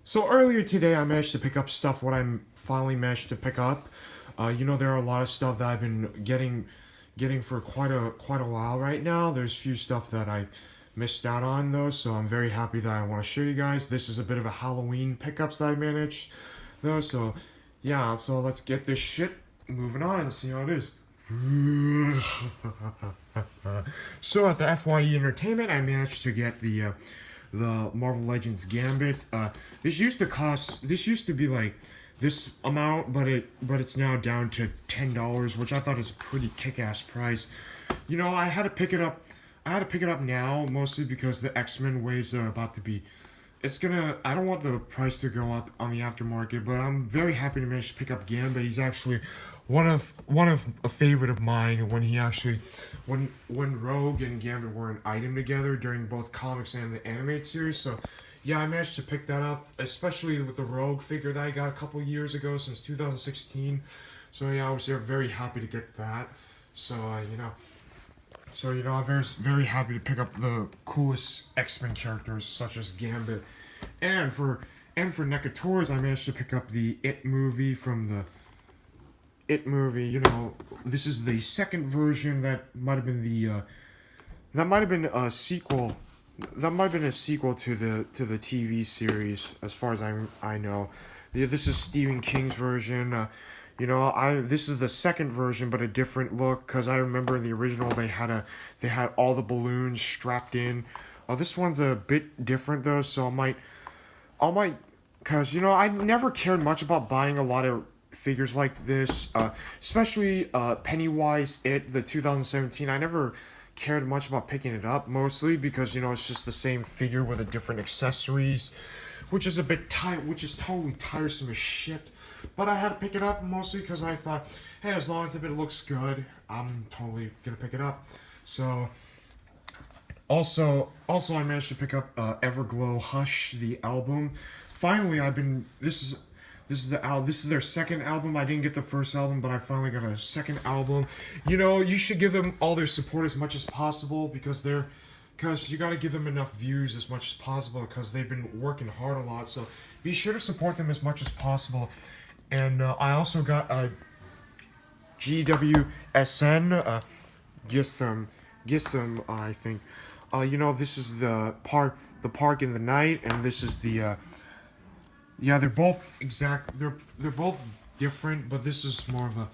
So earlier today, I managed to pick up stuff. What I finally managed to pick up, there are a lot of stuff that I've been getting for quite a while right now. There's few stuff that I missed out on though, so I'm very happy that I want to show you guys. This is a bit of a Halloween pickups that I managed though. So yeah, so let's get this shit moving on and see how it is. So at the FYE Entertainment, I managed to get the Marvel Legends Gambit. This used to be like this amount, but it's now down to $10, which I thought is a pretty kick-ass price. I had to pick it up. I had to pick it up now, mostly because the X-Men waves are about to be. It's gonna. I don't want the price to go up on the aftermarket, but I'm very happy to manage to pick up Gambit. He's actually one of a favorite of mine when he actually when Rogue and Gambit were an item together during both comics and the animated series. So yeah, I managed to pick that up, especially with the Rogue figure that I got a couple years ago, since 2016. So yeah, I was very happy to get that. So I'm very happy to pick up the coolest X-Men characters such as Gambit, and for NECA Tours, I managed to pick up the It movie from the It movie. This is the second version that might have been a sequel. That might have been a sequel to the TV series, as far as I know. Yeah, this is Stephen King's version. This is the second version, but a different look. Cause I remember in the original they had all the balloons strapped in. This one's a bit different though, so I might, cause I never cared much about buying a lot of figures like this, especially Pennywise, the 2017. I never cared much about picking it up, mostly because it's just the same figure with a different accessories, which is which is totally tiresome as shit. But I had to pick it up mostly because I thought, hey, as long as it looks good, I'm totally gonna pick it up. So also, I managed to pick up Everglow Hush, the album. Finally, this is their second album. I didn't get the first album, but I finally got a second album. You should give them all their support as much as possible, because you got to give them enough views as much as possible, because they've been working hard a lot. So be sure to support them as much as possible. And I also got a GWSN, Gissam, I think. This is the park in the night, and this is the. Yeah, they're both exact. They're both different, but this is more of a.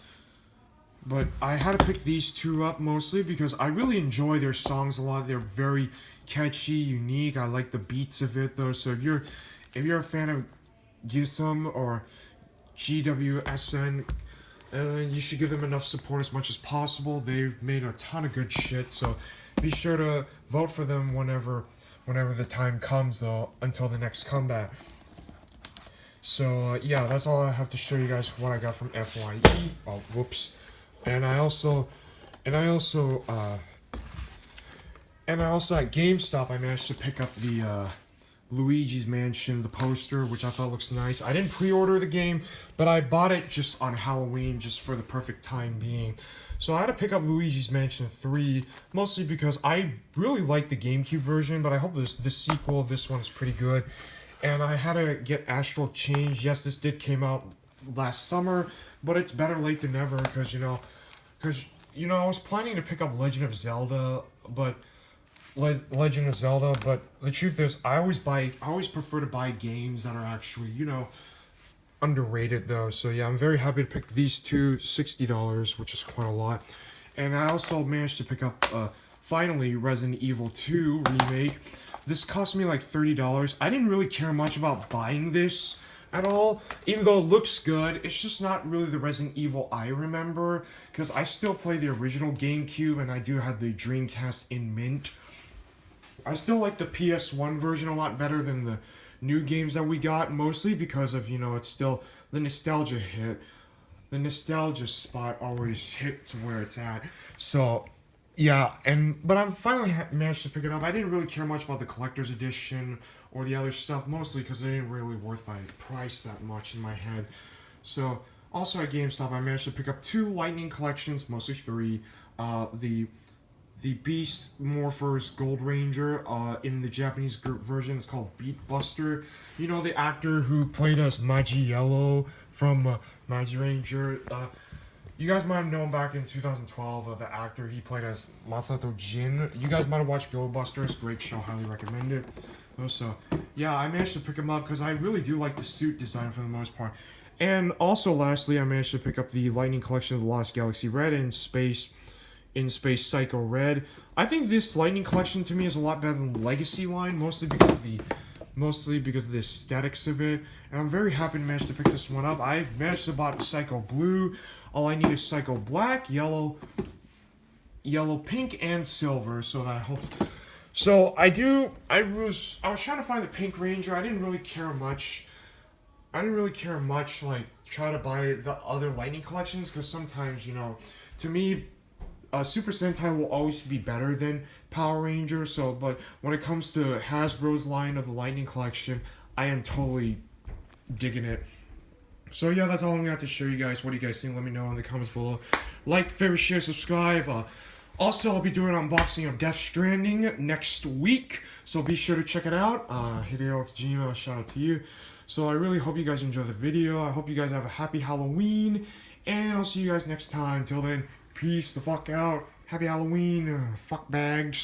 But I had to pick these two up mostly because I really enjoy their songs a lot. They're very catchy, unique. I like the beats of it though. So if you're a fan of Gissam or GWSN, you should give them enough support as much as possible. They've made a ton of good shit, so be sure to vote for them whenever the time comes, though, until the next comeback. So yeah, that's all I have to show you guys what I got from FYE. Oh, whoops. And I also at GameStop I managed to pick up the Luigi's Mansion, the poster, which I thought looks nice. I didn't pre-order the game, but I bought it just on Halloween, just for the perfect time being. So I had to pick up Luigi's Mansion 3, mostly because I really like the GameCube version, but I hope the sequel of this one is pretty good. And I had to get Astral Change. Yes, this did came out last summer, but it's better late than never, because I was planning to pick up Legend of Zelda, but the truth is, I always prefer to buy games that are actually, underrated though. So yeah, I'm very happy to pick these two, $60, which is quite a lot. And I also managed to pick up, finally, Resident Evil 2 Remake. This cost me like $30. I didn't really care much about buying this at all, even though it looks good. It's just not really the Resident Evil I remember, because I still play the original GameCube, and I do have the Dreamcast in mint. I still like the PS1 version a lot better than the new games that we got, mostly because of, it's still the nostalgia hit. The nostalgia spot always hits where it's at. So, yeah, but I finally managed to pick it up. I didn't really care much about the collector's edition or the other stuff, mostly because they didn't really worth my price that much in my head. So, also at GameStop, I managed to pick up two Lightning collections, mostly three. the Beast Morphers Gold Ranger. In the Japanese version, it's called Beat Buster. You know, the actor who played as Magi Yellow from Magi Ranger. You guys might have known back in 2012, the actor he played as Masato Jin. You guys might have watched Go Busters. Great show, highly recommend it. Also, yeah, I managed to pick him up because I really do like the suit design for the most part. And also, lastly, I managed to pick up the Lightning Collection of the Lost Galaxy Red and Space Psycho Red. I think this Lightning Collection to me is a lot better than the Legacy line, mostly because of the aesthetics of it. And I'm very happy to manage to pick this one up. I've managed to buy Psycho Blue. All I need is Psycho Black, Yellow, Pink, and Silver. So that I hope. So I was trying to find the Pink Ranger. I didn't really care much. Like try to buy the other Lightning collections because sometimes, you know, to me, Super Sentai will always be better than Power Ranger. So, but when it comes to Hasbro's line of the Lightning collection, I am totally digging it. So yeah, that's all I'm gonna have to show you guys. What do you guys think? Let me know in the comments below. Like, favorite, share, subscribe. Also, I'll be doing an unboxing of Death Stranding next week, so be sure to check it out. Hideo Kojima, shout out to you. So I really hope you guys enjoy the video. I hope you guys have a happy Halloween, and I'll see you guys next time. Till then, peace the fuck out. Happy Halloween, fuck bags.